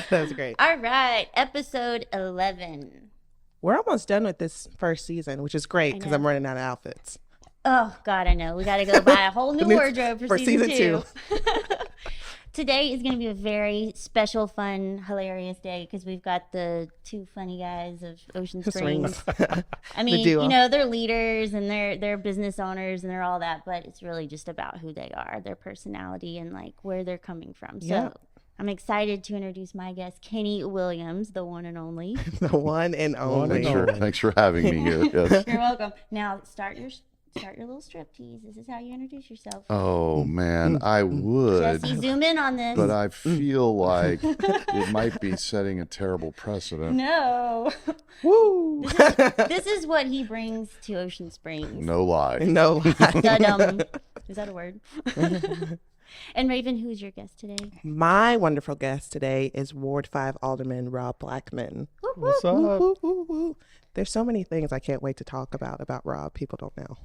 That's great. All right, episode 11. We're almost done with this first season, which is great because I'm running out of outfits. Oh, God, I know. We got to go buy a whole new wardrobe for season two. Today is going to be a very special, fun, hilarious day because we've got the two funny guys of Ocean Springs. I mean, you know, they're leaders and they're business owners and they're all that, but it's really just about who they are, their personality, and like where they're coming from. So I'm excited to introduce my guest, Kenny Williams, the one and only. The one and only. Thanks for having me here. Yes. You're welcome. Now start your little striptease. This is how you introduce yourself. Oh man, I would. Jesse, zoom in on this. But I feel like it might be setting a terrible precedent. No. Woo! This is what he brings to Ocean Springs. No lie. No lie. Is that a word? And Raven, who's your guest today? My wonderful guest today is Ward 5 Alderman Rob Blackman. What's up? There's so many things I can't wait to talk about Rob. People don't know.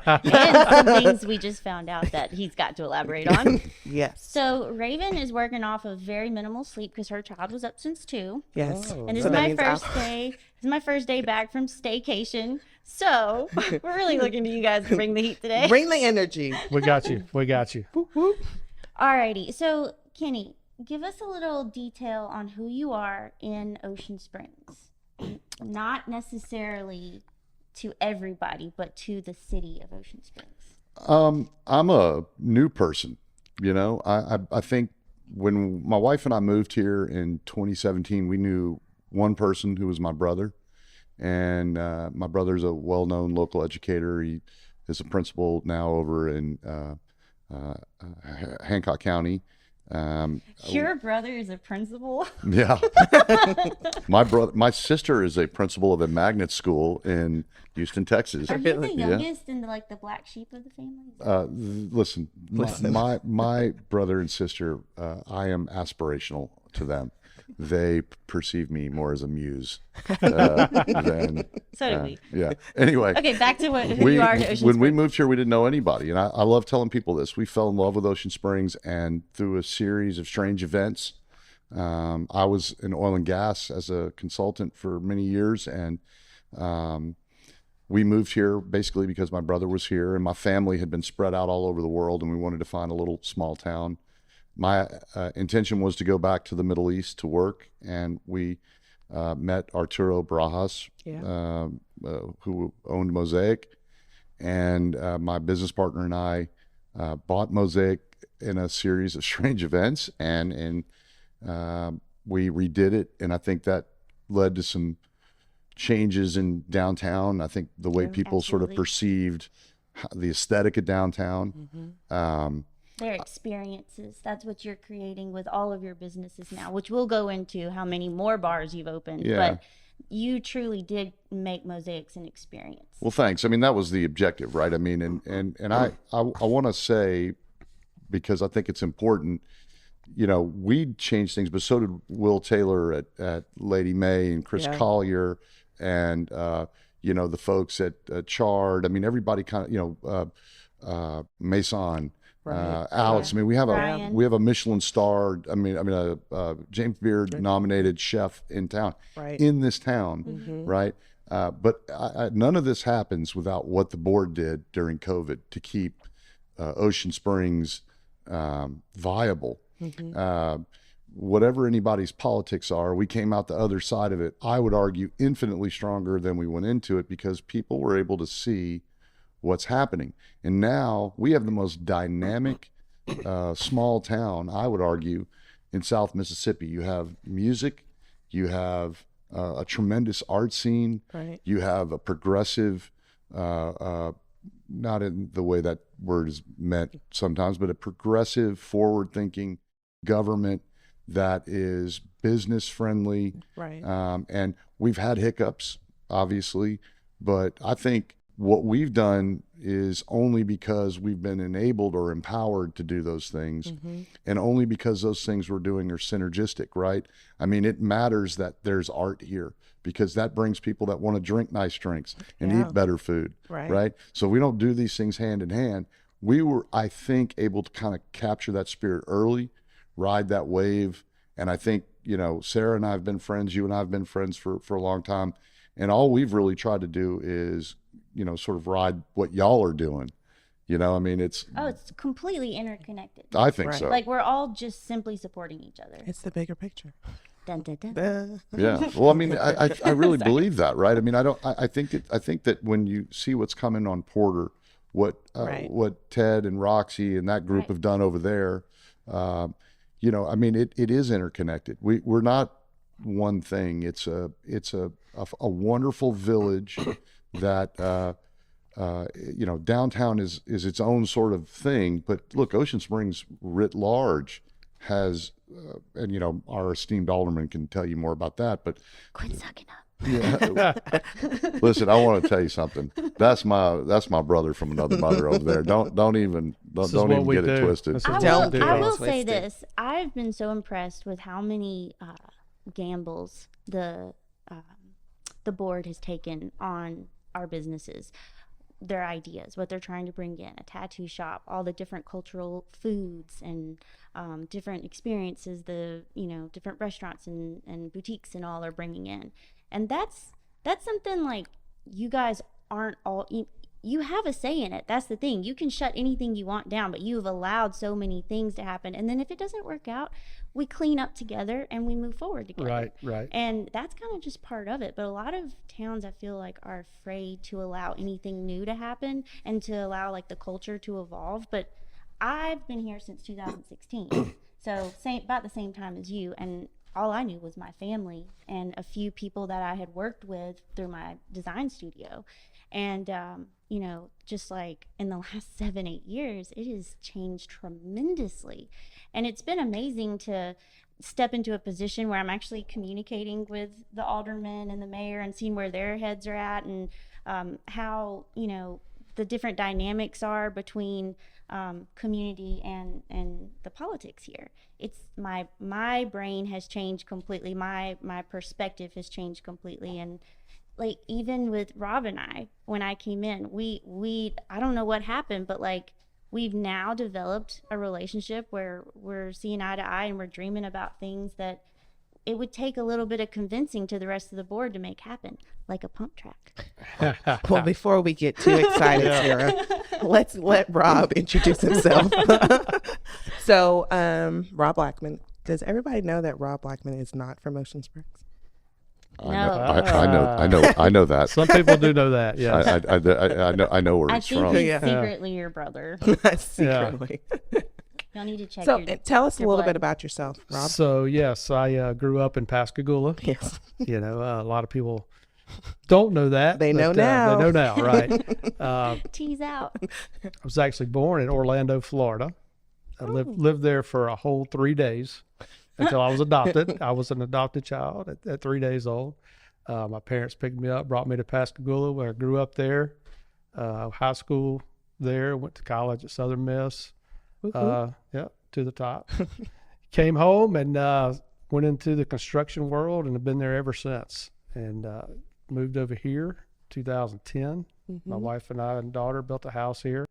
And some things we just found out that he's got to elaborate on. Yes. So Raven is working off of very minimal sleep because her child was up since 2. Yes. And this is my first day. This is my first day back from staycation. So we're really looking to you guys to bring the heat today. Bring the energy. We got you. We got you. Alrighty. So Kenny, give us a little detail on who you are in Ocean Springs. Not necessarily to everybody, but to the city of Ocean Springs. I'm a new person. You know, I think when my wife and I moved here in 2017, we knew one person who was my brother. And my brother's a well-known local educator. He is a principal now over in Hancock County. Your brother is a principal? Yeah. My sister is a principal of a magnet school in Houston, Texas. Are you the youngest and like the black sheep of the family? Listen. My brother and sister, I am aspirational to them. They perceive me more as a muse than. So do we. Yeah. Anyway. Okay, back to who you are to Ocean When Springs. we moved here, we didn't know anybody, and I love telling people this. We fell in love with Ocean Springs, and through a series of strange events, I was in oil and gas as a consultant for many years, and we moved here basically because my brother was here, and my family had been spread out all over the world, and we wanted to find a little small town. My intention was to go back to the Middle East to work, and we met Arturo Barajas, who owned Mosaic, and my business partner and I bought Mosaic in a series of strange events, and we redid it, and I think that led to some changes in downtown. I think the way people sort of perceived the aesthetic of downtown. Their experiences. That's what you're creating with all of your businesses now, which we'll go into how many more bars you've opened. Yeah. But you truly did make Mosaics an experience. Well, thanks. I mean, that was the objective, right? I mean, and I want to say, because I think it's important, you know, we changed things, but so did Will Taylor at Lady May and Chris Collier and, you know, the folks at Chard. I mean, everybody kind of, you know, Mason. Alex, I mean, we have a Michelin star. I mean, a James Beard nominated chef in town, in this town, right? But none of this happens without what the board did during COVID to keep Ocean Springs viable. Whatever anybody's politics are, we came out the other side of it. I would argue infinitely stronger than we went into it because people were able to see what's happening. And now we have the most dynamic small town, I would argue, in South Mississippi. You have music, you have a tremendous art scene, you have a progressive, not in the way that word is meant sometimes, but a progressive, forward-thinking government that is business friendly. And we've had hiccups, obviously, but I think what we've done is only because we've been enabled or empowered to do those things, and only because those things we're doing are synergistic, right? I mean, it matters that there's art here because that brings people that want to drink nice drinks and eat better food, right? So we don't do these things hand in hand. We were, I think, able to kind of capture that spirit early, ride that wave, and I think Sarah and I have been friends, you and I have been friends for a long time. And all we've really tried to do is, sort of ride what y'all are doing. I mean, it's completely interconnected. I think Right. so. Like we're all just simply supporting each other. It's the bigger picture. Dun, dun, dun. Yeah. Well, I mean, I really believe that, right? I mean, I think that when you see what's coming on Porter, Right. what Ted and Roxy and that group Right. have done over there, I mean, it is interconnected. We're not one thing. It's a wonderful village that, downtown is its own sort of thing. But look, Ocean Springs writ large has, and our esteemed alderman can tell you more about that. But Quit sucking up. yeah, listen, I want to tell you something. That's my brother from another mother over there. Don't even get it twisted. This is I what Don't will, we do. I will Twisted. say this. I've been so impressed with how many gambles the board has taken on our businesses, their ideas, what they're trying to bring in, a tattoo shop, all the different cultural foods and different experiences, the different restaurants and boutiques and all are bringing in. And that's something like you guys aren't all you have a say in it. That's the thing. You can shut anything you want down, but you've allowed so many things to happen. And then if it doesn't work out, we clean up together and we move forward together. Right. And that's kind of just part of it. But a lot of towns, I feel like, are afraid to allow anything new to happen and to allow like the culture to evolve. But I've been here since 2016, so about the same time as you. And all I knew was my family and a few people that I had worked with through my design studio. And, just like in the last 7-8 years, it has changed tremendously. And it's been amazing to step into a position where I'm actually communicating with the aldermen and the mayor and seeing where their heads are at and how, the different dynamics are between community and the politics here. It's my brain has changed completely. My perspective has changed completely. And like even with Rob and I, when I came in, we I don't know what happened, but like we've now developed a relationship where we're seeing eye to eye and we're dreaming about things that it would take a little bit of convincing to the rest of the board to make happen, like a pump track. Well, before we get too excited, Sarah, let's let Rob introduce himself. So, Rob Blackman. Does everybody know that Rob Blackman is not from Ocean Springs? I know that. Some people do know that. Yeah. I know where I he's think from. he's Yeah. secretly your brother. Secretly. Y'all need to check So, your tell us a your little blood. bit about yourself, Rob. So yes, I grew up in Pascagoula. Yes. A lot of people don't know that. They know but, now. They know now, right? Tease out. I was actually born in Orlando, Florida. I lived there for a whole 3 days until I was adopted. I was an adopted child at 3 days old. My parents picked me up, brought me to Pascagoula, where I grew up there. High school there, went to college at Southern Miss. To the top. Came home and went into the construction world and have been there ever since. And moved over here 2010. My wife and I and daughter built a house here.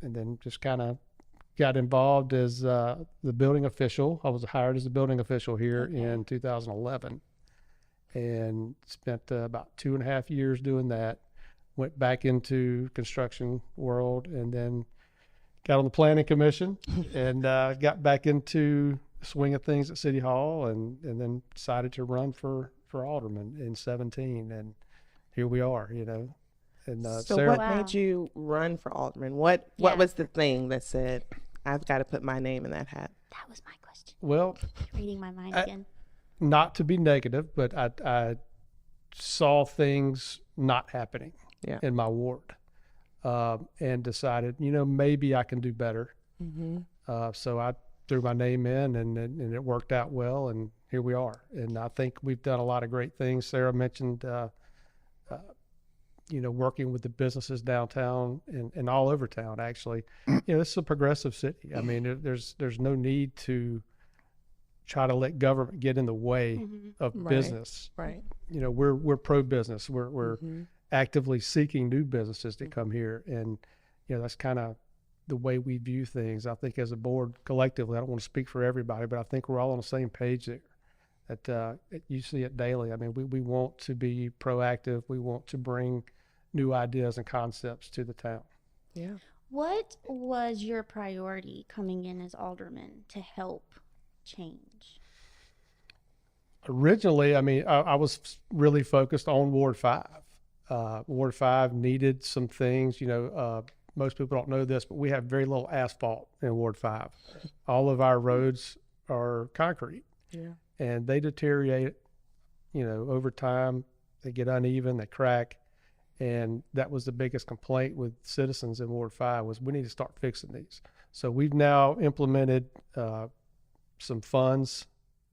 And then just kind of got involved as the building official. I was hired as a building official here in 2011 and spent about 2.5 years doing that. Went back into construction world and then got on the planning commission and got back into the swing of things at City Hall and then decided to run for alderman in 2017. And here we are, And So Sarah, what Wow. made you run for alderman? What Yeah. was the thing that said, I've got to put my name in that hat? That was my question. well, Reading my mind again. not to be negative, but I saw things not happening Yeah. in my ward and decided, maybe I can do better. So I threw my name in and it worked out well. And here we are. And I think we've done a lot of great things. Sarah mentioned, working with the businesses downtown and all over town, actually. This is a progressive city. I mean, there's no need to try to let government get in the way of Right. business. Right. We're pro-business. We're actively seeking new businesses to come here. And, that's kind of the way we view things. I think as a board collectively, I don't want to speak for everybody, but I think we're all on the same page there. That you see it daily. I mean, we want to be proactive. We want to bring new ideas and concepts to the town. Yeah. What was your priority coming in as alderman to help change? Originally, I mean, I was really focused on Ward 5. Ward 5 needed some things. Most people don't know this, but we have very little asphalt in Ward 5. All of our roads are concrete. Yeah. And they deteriorate, over time. They get uneven, they crack. And that was the biggest complaint with citizens in Ward 5 was we need to start fixing these. So we've now implemented some funds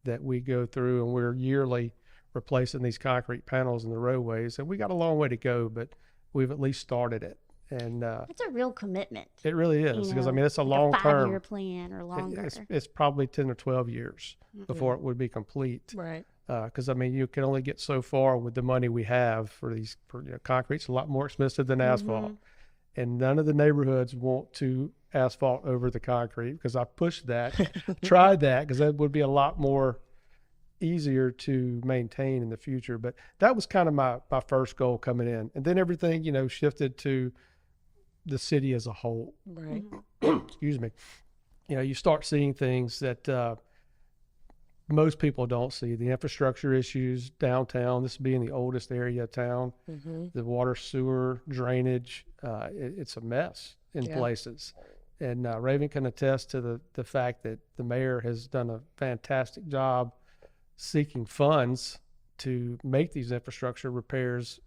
that we go through, and we're yearly replacing these concrete panels in the roadways. And we got a long way to go, but we've at least started it. And it's a real commitment. It really is, because I mean, it's a long a term 5-year plan or longer. It's probably 10 or 12 years before it would be complete. Right. Because I mean, you can only get so far with the money we have for these. Concrete's a lot more expensive than asphalt, and none of the neighborhoods want to asphalt over the concrete because I pushed that, tried that, because that would be a lot more easier to maintain in the future. But that was kind of my first goal coming in, and then everything shifted to the city as a whole. Right. Excuse me. You start seeing things that most people don't see. The infrastructure issues downtown, this being the oldest area of town, the water, sewer, drainage, it's a mess in places. And Raven can attest to the fact that the mayor has done a fantastic job seeking funds to make these infrastructure repairs,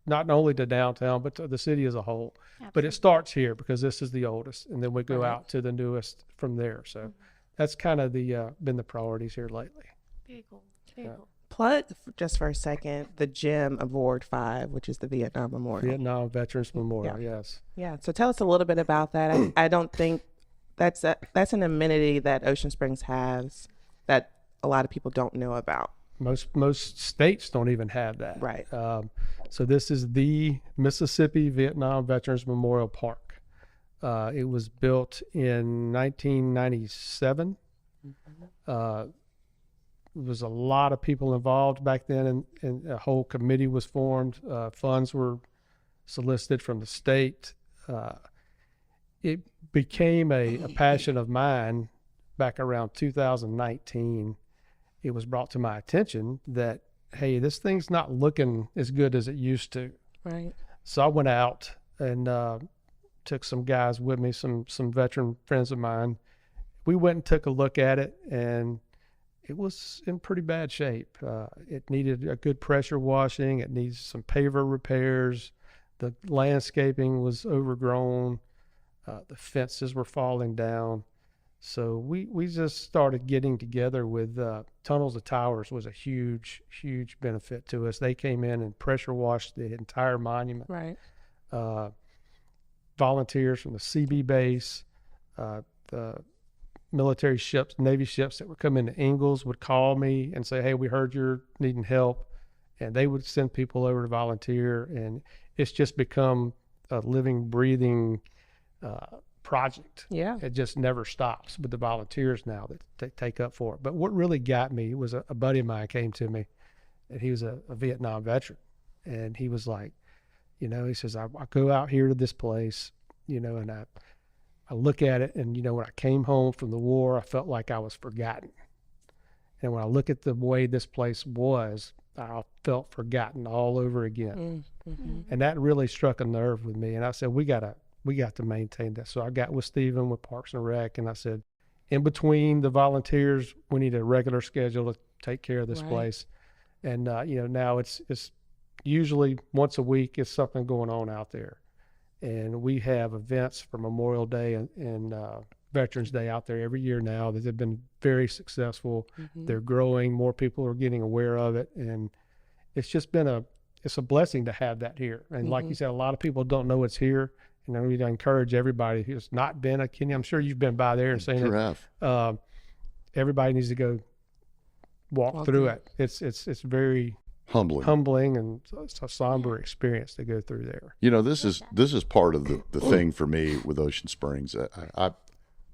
not only to downtown, but to the city as a whole. Absolutely. But it starts here because this is the oldest, and then we go out to the newest from there. So that's kind of been the priorities here lately. Very cool. Very cool. Plug just for a second the gym of Ward 5, which is the Vietnam Memorial. Vietnam Veterans Memorial, yes. Yeah. So tell us a little bit about that. I don't think that's an amenity that Ocean Springs has that a lot of people don't know about. Most states don't even have that. Right. So this is the Mississippi Vietnam Veterans Memorial Park. It was built in 1997. There was a lot of people involved back then, and a whole committee was formed. Funds were solicited from the state. It became a passion of mine back around 2019. It was brought to my attention that, hey, this thing's not looking as good as it used to. Right. So I went out and took some guys with me, some veteran friends of mine. We went and took a look at it, and it was in pretty bad shape. It needed a good pressure washing. It needs some paver repairs. The landscaping was overgrown. The fences were falling down. So we just started getting together with Tunnels of Towers was a huge, huge benefit to us. They came in and pressure washed the entire monument. Right. Volunteers from the CB base, the military ships, Navy ships that were coming to Ingalls would call me and say, hey, we heard you're needing help. And they would send people over to volunteer. And it's just become a living, breathing project. Yeah. It just never stops with the volunteers now that take up for it. But what really got me was a buddy of mine came to me, and he was a Vietnam veteran. And he was like, he says, I go out here to this place, and I look at it, and, when I came home from the war, I felt like I was forgotten. And when I look at the way this place was, I felt forgotten all over again. Mm-hmm. And that really struck a nerve with me. And I said, we got to maintain that. So I got with Stephen with Parks and Rec, and I said, in between the volunteers, we need a regular schedule to take care of this place. And, now it's usually once a week is something going on out there. And we have events for Memorial Day and Veterans Day out there every year now that have been very successful. Mm-hmm. They're growing. More people are getting aware of it. And it's just been it's a blessing to have that here. And like you said, a lot of people don't know it's here. And I need to encourage everybody who's not been a Kenny. I'm sure you've been by there and seen it. Everybody needs to go walk through it. It's very humbling. and it's a somber experience to go through there. You know, this is part of the thing for me with Ocean Springs.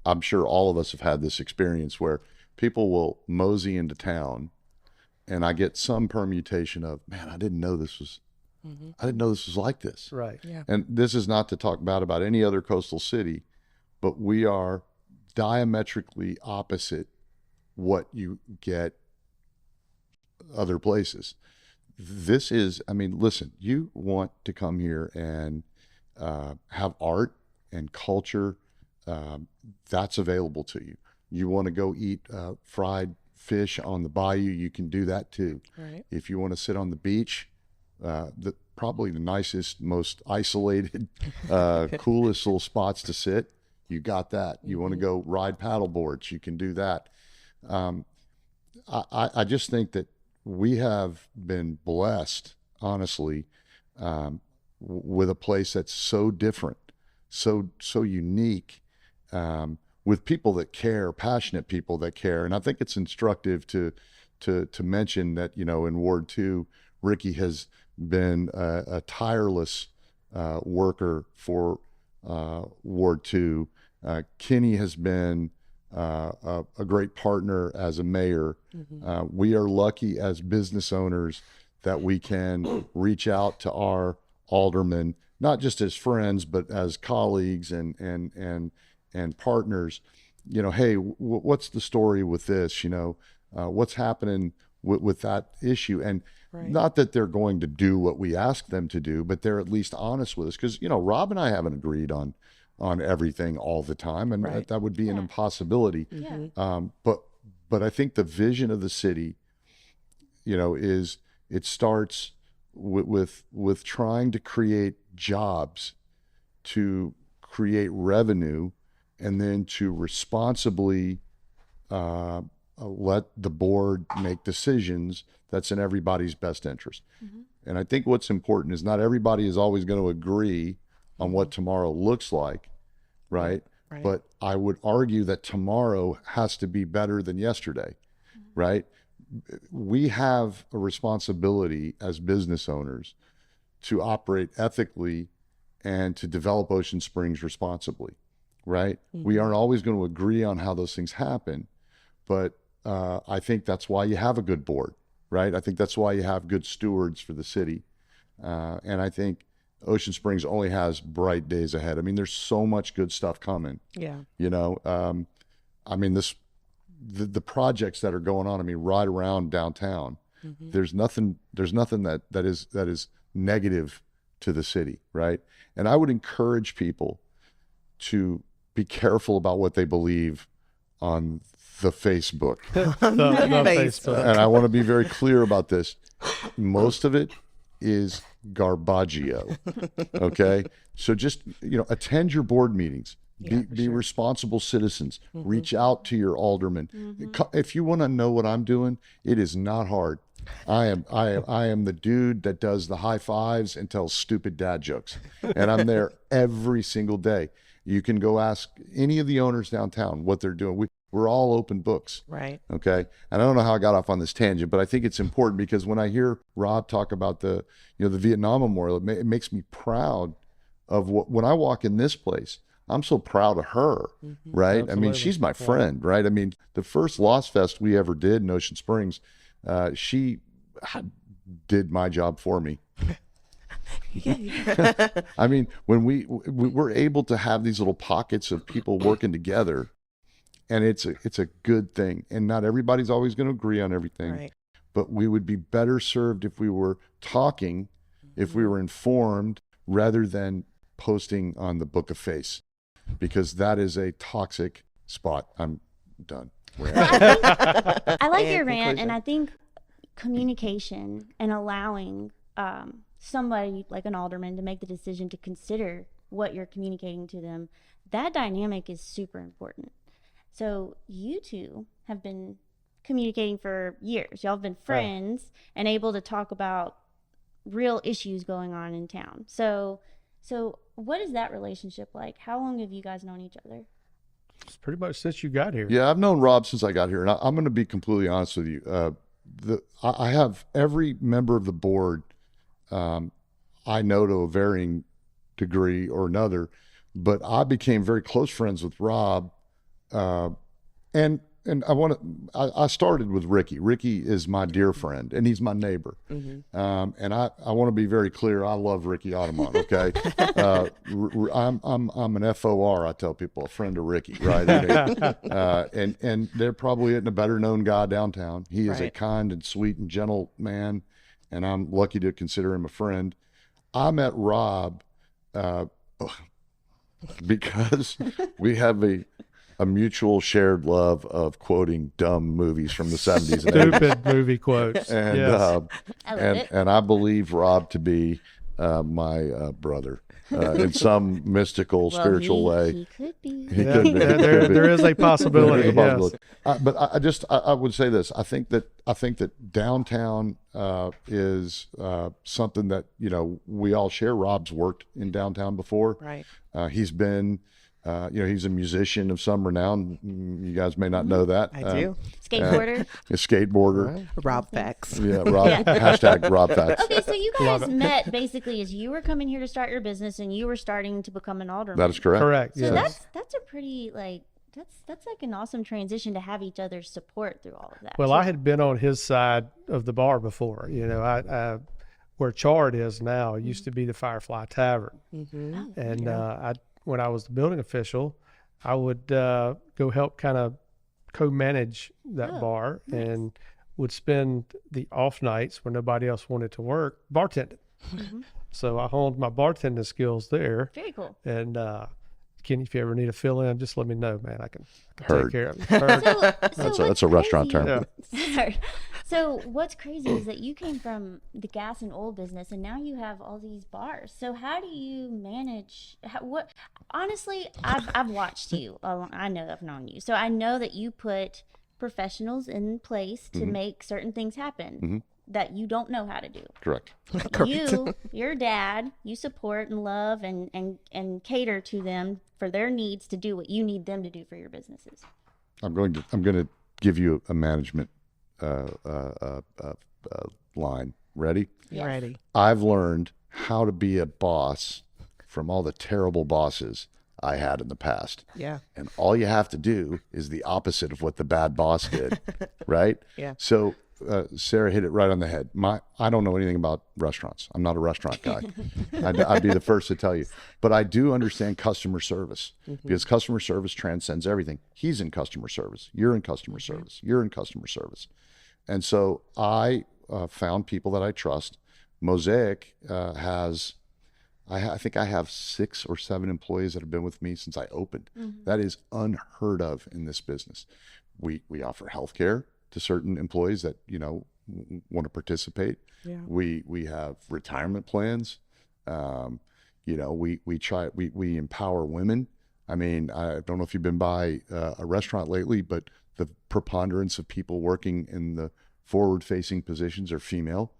I'm sure all of us have had this experience where people will mosey into town, and I get some permutation of, man, I didn't know this was like this. Right. Yeah. And this is not to talk bad about any other coastal city, but we are diametrically opposite what you get other places. This is, I mean, listen, you want to come here and have art and culture, that's available to you. You want to go eat fried fish on the bayou, you can do that too. Right. If you want to sit on the beach, probably the nicest, most isolated, coolest little spots to sit, you got that. You want to go ride paddle boards, you can do that. I just think that we have been blessed, honestly, with a place that's so different, so unique, with people that care, passionate people that care. And I think it's instructive to mention that, you know, in Ward 2, Ricky has been a tireless worker for Ward 2. Kenny has been a great partner as a mayor. We are lucky as business owners that we can reach out to our aldermen, not just as friends, but as colleagues and partners. You know, hey, what's the story with this? You know, what's happening with that issue? And not that they're going to do what we ask them to do, but they're at least honest with us. Because, you know, Rob and I haven't agreed on everything all the time, and that would be an impossibility. But I think the vision of the city, you know, is it starts with trying to create jobs, to create revenue, and then to responsibly let the board make decisions that's in everybody's best interest. And I think what's important is not everybody is always going to agree on what tomorrow looks like, right? But I would argue that tomorrow has to be better than yesterday, right? We have a responsibility as business owners to operate ethically and to develop Ocean Springs responsibly, right? We aren't always going to agree on how those things happen, but I think that's why you have a good board, right? I think that's why you have good stewards for the city. And I think Ocean Springs only has bright days ahead. I mean, there's so much good stuff coming. Yeah. You know, I mean, the projects that are going on, I mean, right around downtown, there's nothing that is negative to the city, right? And I would encourage people to be careful about what they believe on the Facebook. the Facebook. And I want to be very clear about this. Most of it is garbaggio. Okay. So just, you know, attend your board meetings, be responsible citizens, reach out to your alderman. If you want to know what I'm doing, it is not hard. I am the dude that does the high fives and tells stupid dad jokes. And I'm there every single day. You can go ask any of the owners downtown what they're doing. We're all open books. Right. Okay. And I don't know how I got off on this tangent, but I think it's important because when I hear Rob talk about the Vietnam Memorial, it makes me proud of when I walk in this place. I'm so proud of her, right? Absolutely. I mean, she's my friend, right? I mean, the first Lost Fest we ever did in Ocean Springs, she did my job for me. I mean, when we're able to have these little pockets of people working together, and it's a good thing. And not everybody's always going to agree on everything, but we would be better served if we were talking, if we were informed, rather than posting on the Book of Face, because that is a toxic spot. I'm done. I like your rant, and I think communication and allowing somebody like an alderman to make the decision to consider what you're communicating to them, that dynamic is super important. So you two have been communicating for years. Y'all have been friends and able to talk about real issues going on in town. So what is that relationship like? How long have you guys known each other? It's pretty much since you got here. Yeah, I've known Rob since I got here. And I'm going to be completely honest with you. I have every member of the board, I know to a varying degree or another, but I became very close friends with Rob, and I started with Ricky. Ricky is my dear friend, and he's my neighbor. And I want to be very clear. I love Ricky Audemont. Okay, I'm an FOR. I tell people, a friend of Ricky, right? And there probably isn't a better known guy downtown. He is a kind and sweet and gentle man, and I'm lucky to consider him a friend. I met Rob because we have a mutual shared love of quoting dumb movies from the 70s and 80s. Stupid movie quotes. And, yes. and I believe Rob to be my brother in some mystical, spiritual way. He could be. He could be. There is a possibility. There is a possibility. But I would say this. I think that downtown is something that, you know, we all share. Rob's worked in downtown before. Right. He's been, you know, he's a musician of some renown. You guys may not know that. I do. Skateboarder. A skateboarder. Rob Facts. Yeah, Rob. Hashtag Rob Facts. Okay, so you guys met basically as you were coming here to start your business and you were starting to become an alderman. That is correct. Correct. So Yes. that's a pretty that's like an awesome transition to have each other's support through all of that. Well, too. I had been on his side of the bar before. You know, I where Chard is now, it used to be the Firefly Tavern. Oh, And when I was the building official, I would go help kind of co-manage that bar and would spend the off nights when nobody else wanted to work bartending. So I honed my bartending skills there. very cool. And Kenny, if you ever need a fill-in, just let me know, man. I can Heard. take care of it. Heard. That's a restaurant term. Yeah. Sorry. So what's crazy is that you came from the gas and oil business, and now you have all these bars. So how do you manage? What? Honestly, I've watched you. I know I've known you, so I know that you put professionals in place to make certain things happen that you don't know how to do. Correct. You, your dad, you support and love and cater to them for their needs to do what you need them to do for your businesses. I'm going to give you a management line. Ready? Yes. Ready. I've learned how to be a boss from all the terrible bosses I had in the past. Yeah. And all you have to do is the opposite of what the bad boss did, right? Yeah. So Sarah hit it right on the head. I don't know anything about restaurants. I'm not a restaurant guy. I'd be the first to tell you. But I do understand customer service because customer service transcends everything. He's in customer service. You're in customer service. You're in customer service. And so I found people that I trust. Mosaic has, I think I have 6 or 7 employees that have been with me since I opened. That is unheard of in this business. We offer healthcare to certain employees that, you know, want to participate. Yeah. We have retirement plans. You know, we empower women. I mean, I don't know if you've been by a restaurant lately, but the preponderance of people working in the forward-facing positions are female.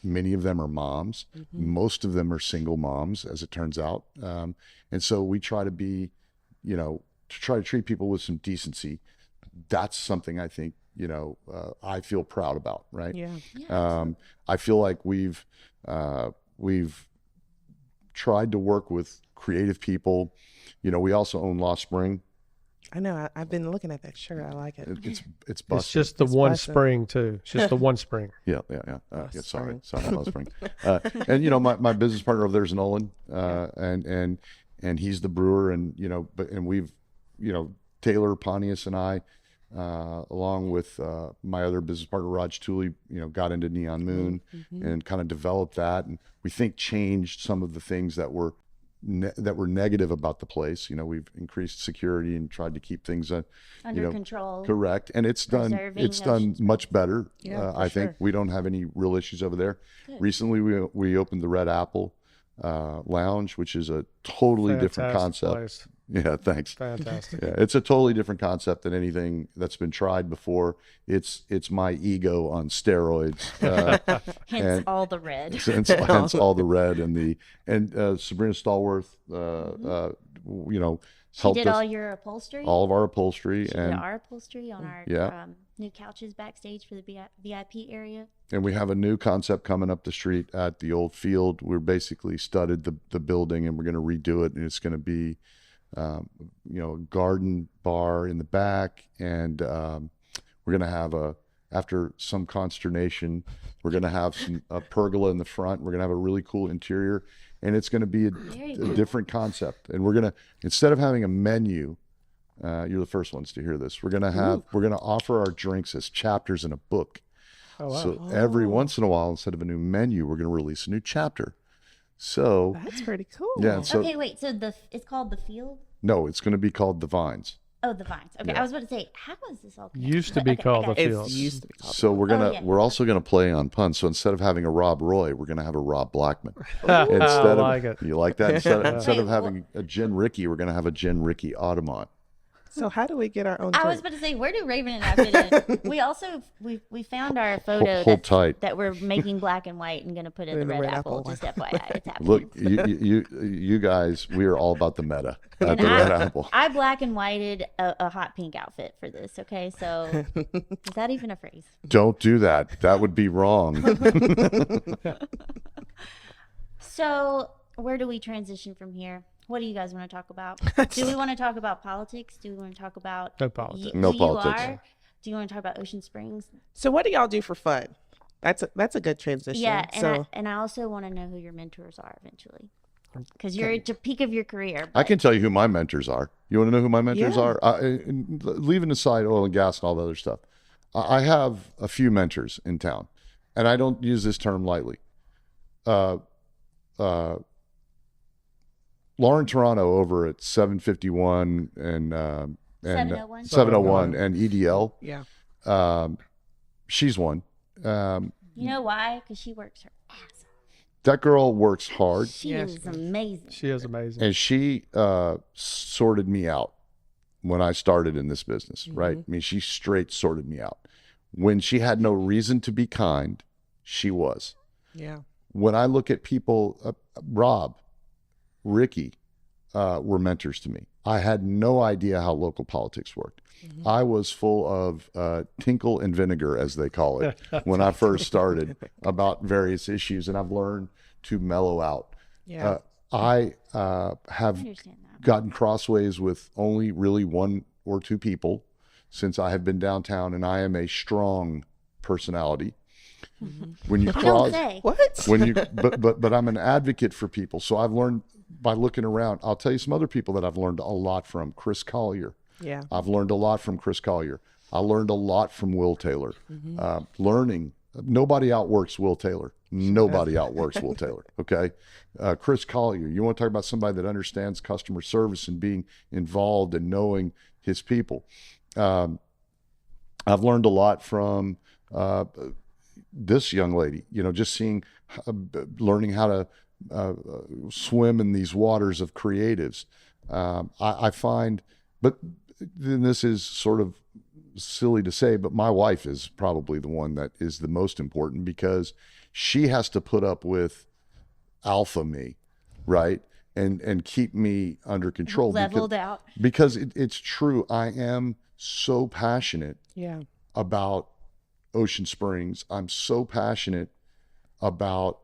Many of them are moms. Most of them are single moms, as it turns out. And so we try to be, you know, to try to treat people with some decency. That's something I think, you know, I feel proud about, right? Yeah. I feel like we've tried to work with creative people. You know, we also own Lost Spring. I know. I've been looking at that shirt. I like it. It's It's busted. just the It's one busted. spring, too. It's just the one spring. Yeah. Lost Sorry, Spring. Lost Spring. And you know, my business partner over there is Nolan, and he's the brewer, and you know, and we've, you know, Taylor Pontius and I, along with my other business partner Raj Tooley, you know, got into Neon Moon and kind of developed that, and we think changed some of the things that were negative about the place. You know, we've increased security and tried to keep things Under control. correct, and it's done Preserving oceans. much better. Yeah, for I think sure. we don't have any real issues over there. Good. Recently we opened the Red Apple Lounge, which is a totally different Fantastic concept. place. Yeah, thanks. Fantastic. Yeah, it's a totally different concept than anything that's been tried before. It's my ego on steroids. Hence all the red. hence all the red and Sabrina Stallworth, you know, She did all your upholstery? All of our upholstery. She did our upholstery on our new couches backstage for the VIP area. And we have a new concept coming up the street at the old field. We're basically studded the building, and we're going to redo it. And it's going to be, a garden bar in the back. And we're going to have after some consternation, we're going to have a pergola in the front. We're going to have a really cool interior. And it's going to be a different concept. And we're going to, instead of having a menu, you're the first ones to hear this. We're going to offer our drinks as chapters in a book. Oh, wow. So every once in a while, instead of a new menu, we're going to release a new chapter. So that's pretty cool. Yeah. So, okay, wait. So it's called The Field? No, it's going to be called The Vines. Oh, The Vines. Okay, Yeah. I was about to say, how is this all connected? Used to be called The Field. It used to be called. So we're also going to play on puns. So instead of having a Rob Roy, we're going to have a Rob Blackman. I like it. You like that? Instead of having a Jen Ricky, we're going to have a Jen Ricky Audemont. So how do we get our own I drink? was about to say, where do Raven and I fit in? We also we found our photo Hold tight. that we're making black and white and gonna put in the red apple. Just FYI, it's happening. Look, you guys, we are all about the meta at the Red Apple. I black and whited a hot pink outfit for this. Okay, so is that even a phrase? Don't do that. That would be wrong. So where do we transition from here? What do you guys want to talk about? Do we want to talk about politics? Do we want to talk about No politics. No who politics. you are? Do you want to talk about Ocean Springs? So what do y'all do for fun? That's a good transition. Yeah, and so I also want to know who your mentors are eventually, because you're at the peak of your career. I can tell you who my mentors are. You want to know who my mentors Yeah. are? Leaving aside oil and gas and all the other stuff, I have a few mentors in town, and I don't use this term lightly. Lauren Toronto over at 751 and 701? 701 and EDL. yeah. She's one. You know why? Because she works her ass off. That girl works hard, She Yes, is amazing. She is amazing. and she sorted me out when I started in this business, right? I mean, she straight sorted me out. When she had no reason to be kind, she was. Yeah. When I look at people, Rob, Ricky were mentors to me. I had no idea how local politics worked. I was full of tinkle and vinegar, as they call it, when I first started about various issues, and I've learned to mellow out. Yeah. I I have understand that. gotten crossways with only really one or two people since I have been downtown, and I am a strong personality. When you Don't cross, say. What? but I'm an advocate for people. So I've learned by looking around. I'll tell you some other people that I've learned a lot from. Chris Collier. Yeah. I've learned a lot from Chris Collier. I learned a lot from Will Taylor. Learning. Nobody outworks Will Taylor. Nobody outworks Will Taylor. Okay. Chris Collier. You want to talk about somebody that understands customer service and being involved and knowing his people. I've learned a lot from this young lady, just learning how to swim in these waters of creatives. I find, but then this is sort of silly to say, but my wife is probably the one that is the most important, because she has to put up with alpha me, right? And keep me under control. Leveled out. Because it's true. I am so passionate Yeah. about Ocean Springs. I'm so passionate about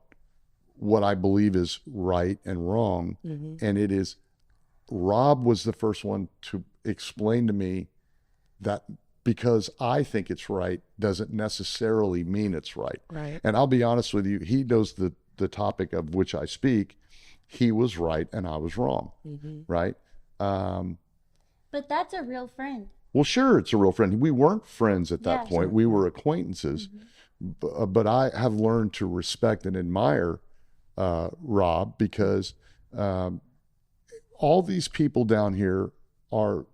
what I believe is right and wrong. And it is, Rob was the first one to explain to me that because I think it's right doesn't necessarily mean it's right. Right. And I'll be honest with you, he knows the topic of which I speak. He was right and I was wrong. Right. But that's a real friend. Well, sure, it's a real friend. We weren't friends at that Yeah, point. We were acquaintances. But I have learned to respect and admire Rob, because all these people down here are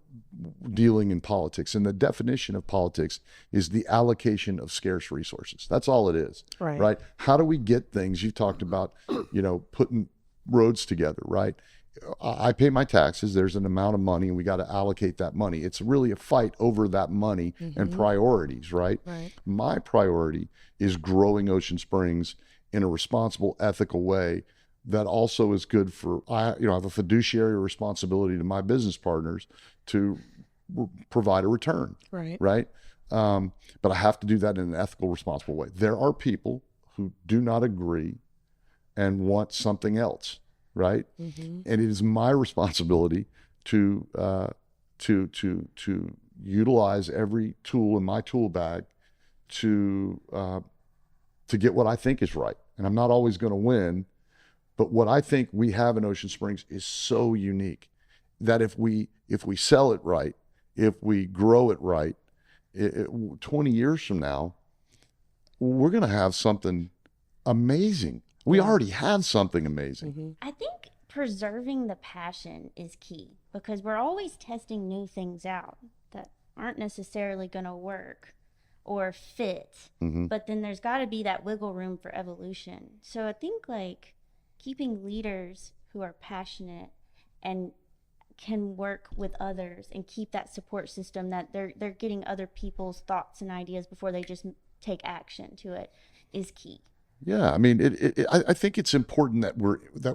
dealing in politics. And the definition of politics is the allocation of scarce resources. That's all it is. Right. How do we get things? You talked about, putting roads together, right? I pay my taxes. There's an amount of money, and we got to allocate that money. It's really a fight over that money and priorities, right? Right. My priority is growing Ocean Springs in a responsible, ethical way, that also is good for, I have a fiduciary responsibility to my business partners to provide a return. Right. But I have to do that in an ethical, responsible way. There are people who do not agree and want something else. Right. And it is my responsibility to utilize every tool in my tool bag to get what I think is right. And I'm not always going to win, but what I think we have in Ocean Springs is so unique that if we sell it right, if we grow it right, 20 years from now, we're going to have something amazing. We already have something amazing. I think preserving the passion is key, because we're always testing new things out that aren't necessarily going to work or fit, but then there's got to be that wiggle room for evolution. So I think like keeping leaders who are passionate and can work with others and keep that support system, that they're getting other people's thoughts and ideas before they just take action to it, is key. Yeah, I mean, I think it's important that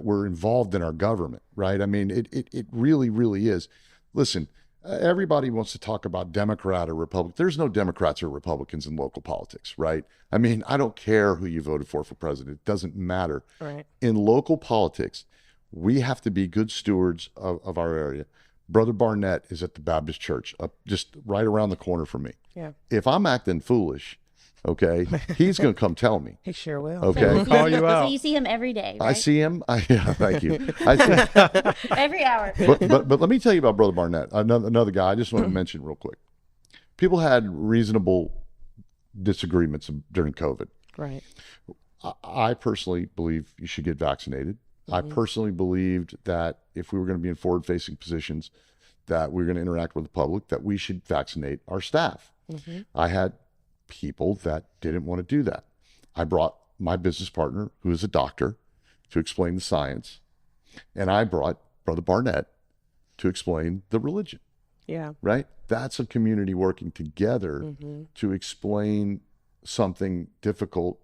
we're involved in our government, right? I mean, it really, really is. Listen, everybody wants to talk about Democrat or Republican. There's no Democrats or Republicans in local politics, right? I mean, I don't care who you voted for president. It doesn't matter. Right. In local politics, we have to be good stewards of our area. Brother Barnett is at the Baptist Church, just right around the corner from me. Yeah. If I'm acting foolish, okay, he's going to come tell me. He sure will. Okay. So you Call you out. So you see him every day, right? I see him. Yeah, thank you. I see, every hour. but let me tell you about Brother Barnett, another guy I just want to mention real quick. People had reasonable disagreements during COVID. Right. I personally believe you should get vaccinated. I personally believed that if we were going to be in forward-facing positions, that we were going to interact with the public, that we should vaccinate our staff. I had people that didn't want to do that. I brought my business partner, who is a doctor, to explain the science, and I brought Brother Barnett to explain the religion. Yeah. Right? That's a community working together to explain something difficult,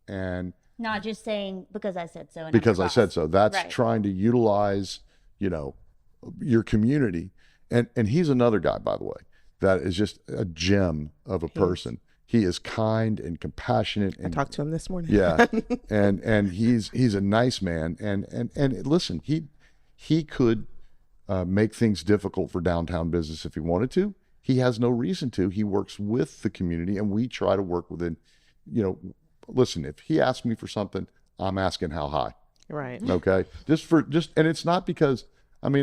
and Not just saying because I said so. because I said so. That's Right. trying to utilize, your community. And he's another guy, by the way, that is just a gem of a person. He is kind and compassionate. I And talked to him this morning. yeah, and he's a nice man. And listen, he could make things difficult for downtown business if he wanted to. He has no reason to. He works with the community, and we try to work within. Listen, if he asks me for something, I'm asking how high. Right. Okay, and it's not because I'm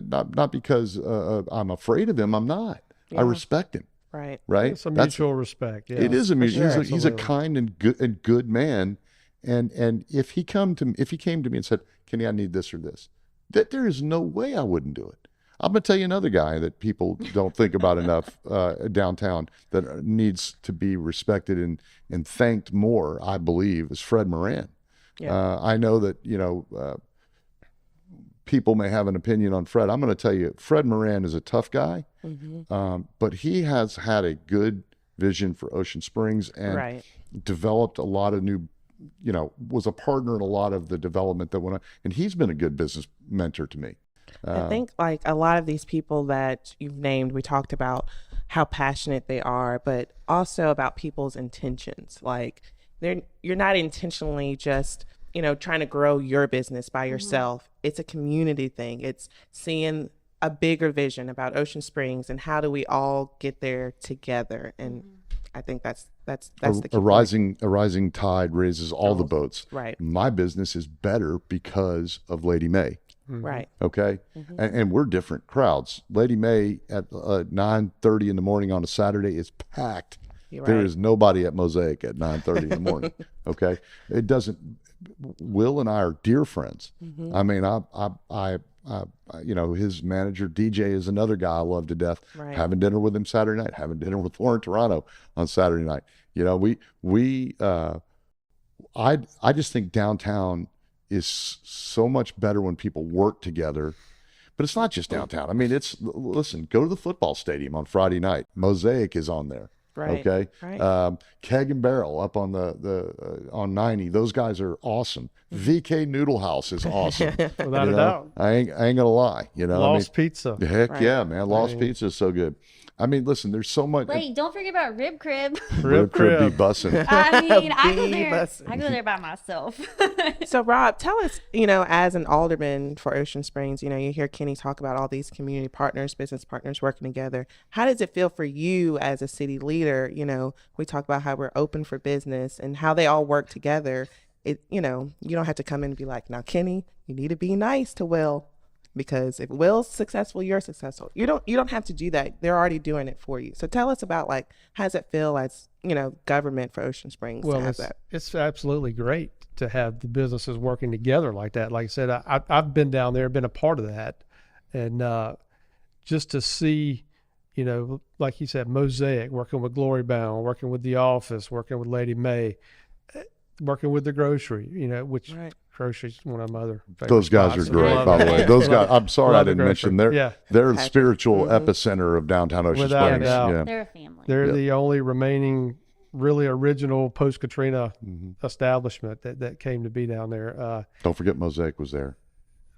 not because I'm afraid of him. I'm not. I respect him. Right. Right. It's a mutual respect. Yeah, It is a mutual. sure, He's a absolutely. kind and good man. And if he came to me and said, "Kenny, I need this or this," that there is no way I wouldn't do it. I'm gonna tell you another guy that people don't think about enough downtown that needs to be respected and thanked more, I believe, is Fred Moran. Yeah. I know that people may have an opinion on Fred. I'm going to tell you, Fred Moran is a tough guy, but he has had a good vision for Ocean Springs and Right. developed a lot of new, was a partner in a lot of the development that went on. And he's been a good business mentor to me. I think like a lot of these people that you've named, we talked about how passionate they are, but also about people's intentions. Like you're not intentionally just, trying to grow your business by yourself. It's a community thing. It's seeing a bigger vision about Ocean Springs and how do we all get there together. And I think that's the key a point. rising tide raises all the boats. Right. My business is better because of Lady May. Right. Okay. And we're different crowds. Lady May at 9:30 in the morning on a Saturday is packed. You're There right. is nobody at Mosaic at 9:30 in the morning. Okay. It doesn't, Will and I are dear friends. I mean, his manager DJ is another guy I love to death. Right. Having dinner with him Saturday night, having dinner with Lauren Toronto on Saturday night. I just think downtown is so much better when people work together. But it's not just downtown. I mean, listen, go to the football stadium on Friday night. Mosaic is on there. Right. Okay. Right. Keg and Barrel up on on 90. Those guys are awesome. VK Noodle House is awesome. Without You a know, doubt. I ain't gonna lie. You know, Lost Pizza. heck Right. yeah, man. Lost mean- Pizza is so good. I mean, listen, there's so much. Wait, don't forget about Rib Crib. Rib Crib be Crib. bussin'. I mean, I go Be there. bussin'. I go there by myself. So Rob, tell us, as an alderman for Ocean Springs, you hear Kenny talk about all these community partners, business partners working together. How does it feel for you as a city leader? We talk about how we're open for business and how they all work together. You don't have to come in and be like, now Kenny, you need to be nice to Will, because if Will's successful, you're successful. You don't have to do that. They're already doing it for you. So tell us about how does it feel as government for Ocean Springs to have that? It's absolutely great to have the businesses working together like that. Like I said, I've been down there, been a part of that, and just to see, like you said, Mosaic working with Glory Bound, working with the office, working with Lady May, working with the grocery, which Right. grocery's one of my other favorite Those guys spots. are great, Love by the it. way. Those guys, I'm sorry I Love the didn't mention grocery. they're Yeah. they're the Patrick. spiritual Mhm. epicenter of downtown Ocean Without a Springs. doubt. Yeah. They're a family. They're Yep. the only remaining really original post-Katrina Mhm. establishment that came to be down there Don't forget Mosaic was there.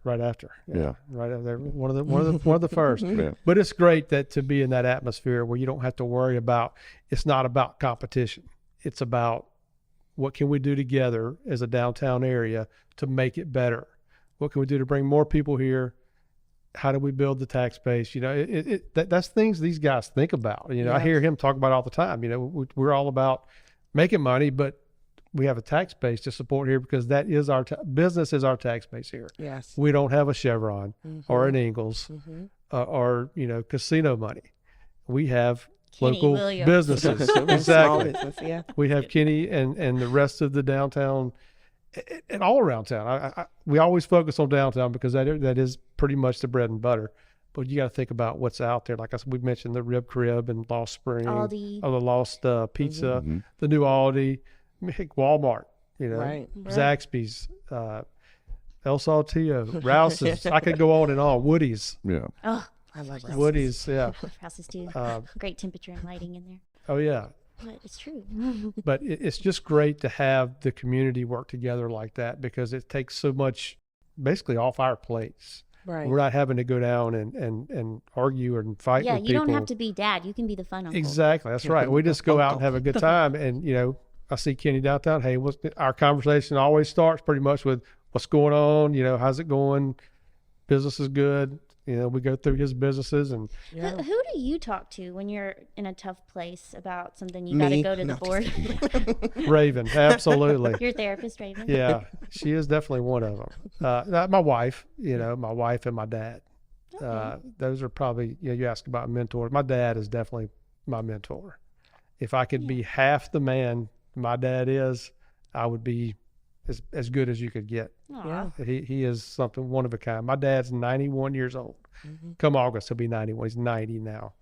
right after. Yeah. Right after. They're one of the first. Yeah. But it's great to be in that atmosphere where you don't have to worry about, it's not about competition. It's about what can we do together as a downtown area to make it better? What can we do to bring more people here? How do we build the tax base? That's things these guys think about. I hear him talk about it all the time. We're all about making money, but we have a tax base to support here because that is our business is our tax base here. Yes. We don't have a Chevron or an Ingalls or casino money. We have Kenny local Williams. businesses. Small Exactly. business, yeah. We have Kenny and the rest of the downtown and all around town. We always focus on downtown because that is pretty much the bread and butter. But you got to think about what's out there. Like I said, we mentioned the Rib Crib and Lost Spring, Aldi. the Lost Pizza, Mhm. the new Aldi, heck, Walmart, Right. Zaxby's, El Saltillo, Rouse's. I could go on and on. Woody's, Yeah. Oh, I love Rouse's. Woody's, yeah. houses too. Uh, Great temperature and lighting in there. oh yeah. But it's true. But it's just great to have the community work together like that because it takes so much basically off our plates. Right. We're not having to go down and argue and fight Yeah, with you people. don't have to be dad. You can be the fun uncle. Exactly. That's right. We just go out and have a good time. And, I see Kenny downtown. Hey, our conversation always starts pretty much with what's going on? How's it going? Business is good. We go through his businesses and Yeah. Who do you talk to when you're in a tough place about something you got to Me? go to No, the board? Raven. Absolutely. Your therapist, Raven? Yeah, she is definitely one of them. My wife, my wife and my dad. Those are probably, you ask about mentors. My dad is definitely my mentor. If I could be half the man my dad is, I would be as good as you could get. Aw. Yeah. He is something one of a kind. My dad's 91 years old. Come August, he'll be 91. He's 90 now.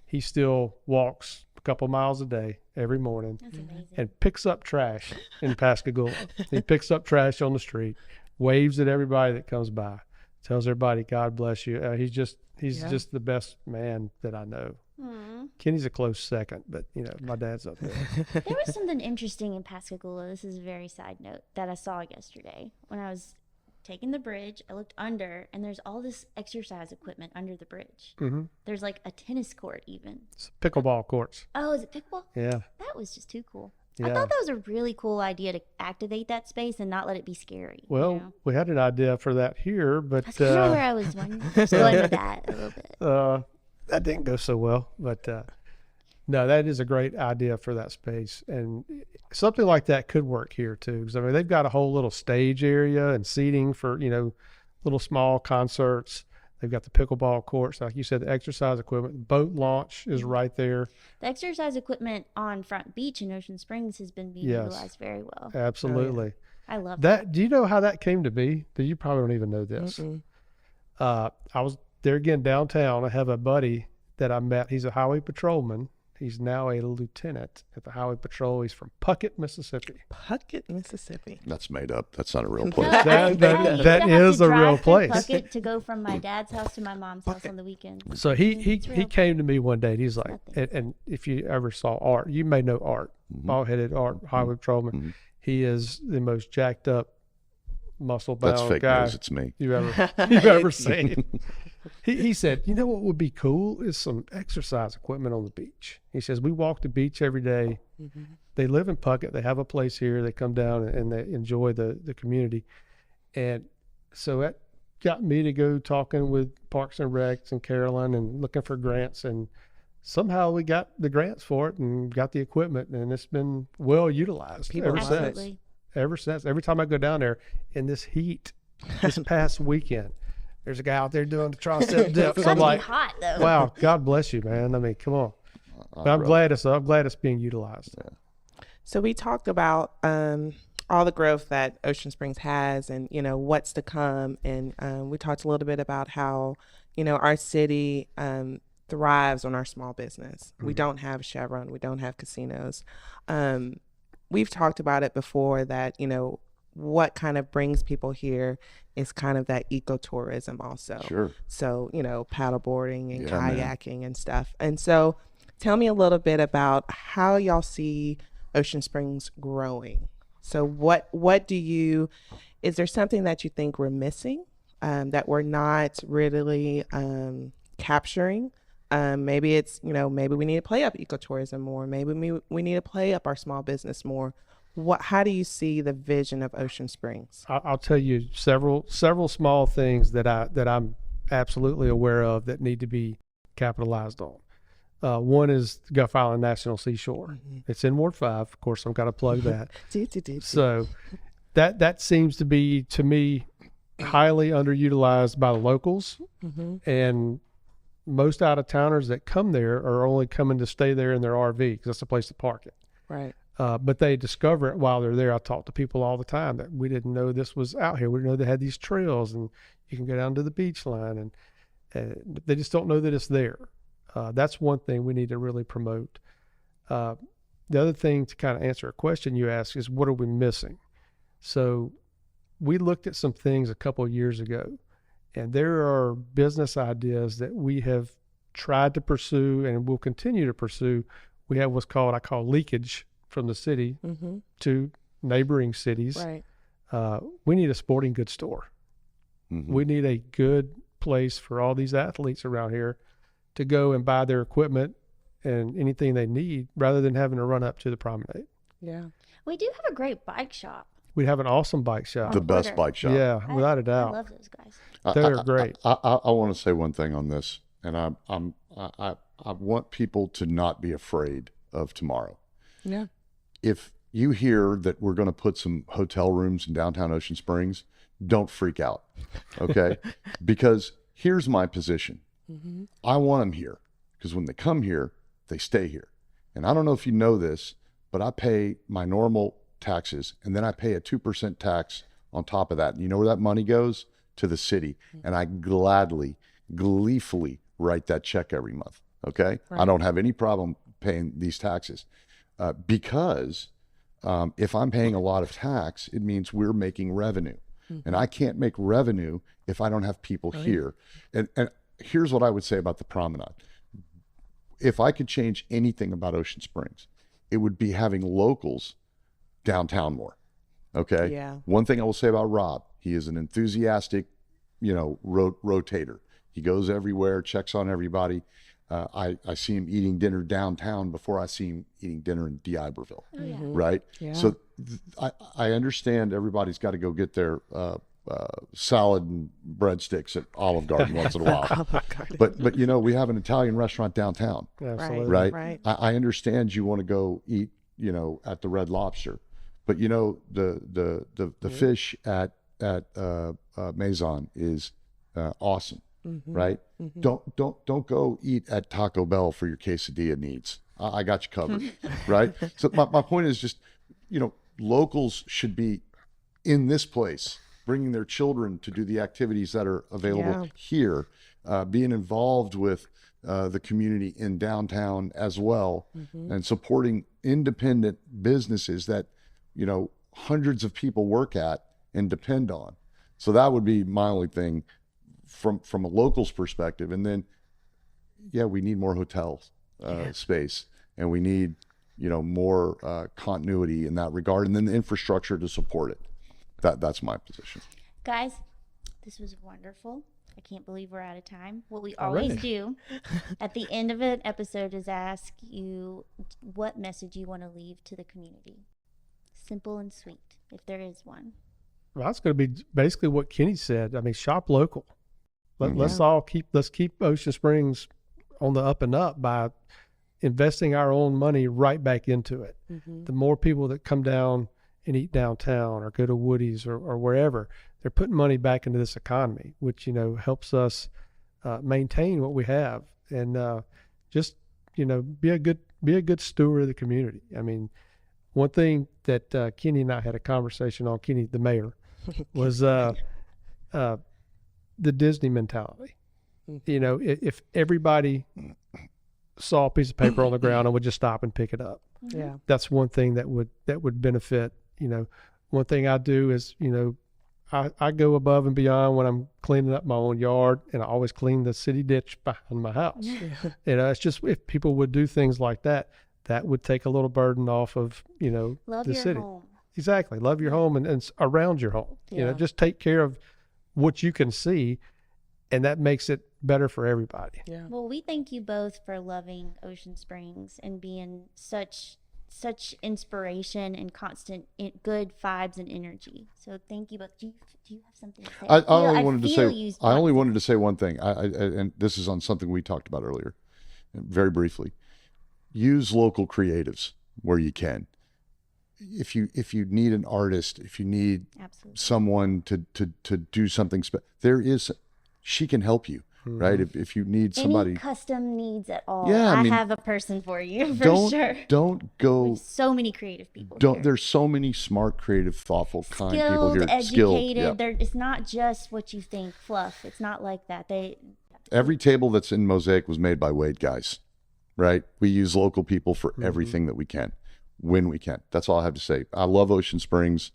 He still walks a couple miles a day every morning That's amazing. and picks up trash in Pascagoula. He picks up trash on the street, waves at everybody that comes by, tells everybody, God bless you. He's just the best man that I know. Aw. Kenny's a close second, but my dad's up there. There was something interesting in Pascagoula. This is a very side note that I saw yesterday when I was taking the bridge. I looked under, and there's all this exercise equipment under the bridge. hmm There's like a tennis court, even. It's pickleball courts. Oh, is it pickleball? Yeah. That was just too cool. I Yeah. thought that was a really cool idea to activate that space and not let it be scary. Well, we had an idea for that here, but That's kind of where I was going with that a little bit. That didn't go so well. But no, that is a great idea for that space, and something like that could work here too. Because they've got a whole little stage area and seating for little small concerts. They've got the pickleball courts, like you said, the exercise equipment. Boat launch is right there. The exercise equipment on Front Beach in Ocean Springs has been being Yes. utilized very well. Absolutely. I love That. Do you know how that came to be? You probably don't even know this. Mm-mm. I was there again downtown. I have a buddy that I met. He's a highway patrolman. He's now a lieutenant at the Highway Patrol. He's from Puckett, Mississippi. Puckett, Mississippi. That's made up. That's not a real No, place. That is a real place. Puckett to go from my dad's house to my mom's house on the weekend. So he came to me one day and he's like, Nothing. and if you ever saw Art, you may know Art, bald-headed Art, Highway Patrolman. He is the most jacked up, muscle-bound That's fake guy news. It's me. you've ever seen. He said, you know what would be cool is some exercise equipment on the beach. He says, we walk the beach every day. They live in Puckett. They have a place here. They come down and they enjoy the community. And so that got me to go talking with Parks and Recs and Carolyn and looking for grants. And somehow we got the grants for it and got the equipment. And it's been well utilized People ever love it. since. Ever since. Every time I go down there in this heat, this past weekend, there's a guy out there doing the tricep dips. It's I'm be like, hot though. wow, God bless you, man. I mean, come on. But I'm glad it's being utilized. So we talked about all the growth that Ocean Springs has, and what's to come, and we talked a little bit about how our city thrives on our small business. We don't have Chevron, we don't have casinos. We've talked about it before that what kind of brings people here is kind of that ecotourism also. Sure. So, paddleboarding and Yeah, man. kayaking and stuff. And so tell me a little bit about how y'all see Ocean Springs growing. So is there something that you think we're missing that we're not really capturing? Maybe it's, maybe we need to play up ecotourism more. Maybe we need to play up our small business more. How do you see the vision of Ocean Springs? I'll tell you several small things that I'm absolutely aware of that need to be capitalized on. One is Gulf Island National Seashore. It's in Ward 5. Of course, I've got to plug that. So that seems to be, to me, highly underutilized by the locals. And most out-of-towners that come there are only coming to stay there in their RV because that's the place to park it. Right. But they discover it while they're there. I talk to people all the time that we didn't know this was out here. We didn't know they had these trails and you can go down to the beach line, and they just don't know that it's there. That's one thing we need to really promote. The other thing, to kind of answer a question you asked, is what are we missing? So we looked at some things a couple of years ago, and there are business ideas that we have tried to pursue and will continue to pursue. We have what's I call leakage from the city to neighboring cities. Right. We need a sporting goods store. We need a good place for all these athletes around here to go and buy their equipment and anything they need rather than having to run up to the promenade. Yeah. We do have a great bike shop. We have an awesome bike shop. The best bike shop. Yeah, without a doubt. I love those guys. They're great. I want to say one thing on this, and I want people to not be afraid of tomorrow. Yeah. If you hear that we're going to put some hotel rooms in downtown Ocean Springs, don't freak out, okay? Because here's my position. I want them here because when they come here, they stay here. And I don't know if you know this, but I pay my normal taxes, and then I pay a 2% tax on top of that. And you know where that money goes? To the city. And I gleefully write that check every month, okay? Right. I don't have any problem paying these taxes. Because if I'm paying a lot of tax, it means we're making revenue. And I can't make revenue if I don't have people here. And here's what I would say about the promenade. If I could change anything about Ocean Springs, it would be having locals downtown more. Okay? Yeah. One thing I will say about Rob, he is an enthusiastic, rotator. He goes everywhere, checks on everybody. I see him eating dinner downtown before I see him eating dinner in D'Iberville, right? Yeah. So I understand everybody's got to go get their salad and breadsticks at Olive Garden once in a while. Olive Garden. But we have an Italian restaurant downtown, Absolutely. right? Right. I understand you want to go eat, at the Red Lobster, but the fish at Maison is awesome. Right? Don't go eat at Taco Bell for your quesadilla needs. I got you covered. Right? So my point is just, locals should be in this place, bringing their children to do the activities that are available here, being involved with the community in downtown as well, and supporting independent businesses that, you know, hundreds of people work at and depend on. So that would be my only thing from a local's perspective. And then, yeah, we need more hotel space, and we need, you know, more continuity in that regard, and then the infrastructure to support it. That's my position. Guys, this was wonderful. I can't believe we're out of time. What we always do at the end of an episode is ask you what message you want to leave to the community. Simple and sweet, if there is one. Well, that's going to be basically what Kenny said. I mean, shop local. Let's keep Ocean Springs on the up and up by investing our own money right back into it. The more people that come down and eat downtown or go to Woody's or wherever, they're putting money back into this economy, which, you know, helps us maintain what we have, and just, you know, be a good steward of the community. I mean, one thing that Kenny and I had a conversation on, Kenny, the mayor, was the Disney mentality. You know, if everybody saw a piece of paper on the ground and would just stop and pick it up, that's one thing that would benefit. You know, one thing I do is, you know, I go above and beyond when I'm cleaning up my own yard, and I always clean the city ditch behind my house. You know, it's just, if people would do things like that, that would take a little burden off of, you know, Love the your city. home. Exactly. Love your home and around your home. You know, just take care of what you can see, and that makes it better for everybody. Well, we thank you both for loving Ocean Springs and being such inspiration and constant good vibes and energy. So thank you both. Do you have something to say? I only wanted to say one thing. And this is on something we talked about earlier, very briefly. Use local creatives where you can. If you need an artist, if you need someone to do something she can help you. Right. If you need somebody, any custom needs at all, I mean, have a person for you for sure. Don't go. There's so many creative people. There's so many smart, creative, thoughtful, kind people here. Educated. It's not just what you think, fluff. It's not like that. Every table that's in Mosaic was made by Wade guys. Right. We use local people for everything that we can, when we can. That's all I have to say. I love Ocean Springs.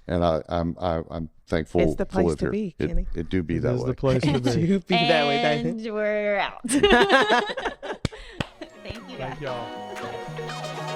And I'm thankful. It's the place to here. be, Kenny. It do be that way. It's the place to be. It do be that way. And we're out. Thank you guys. Thank y'all.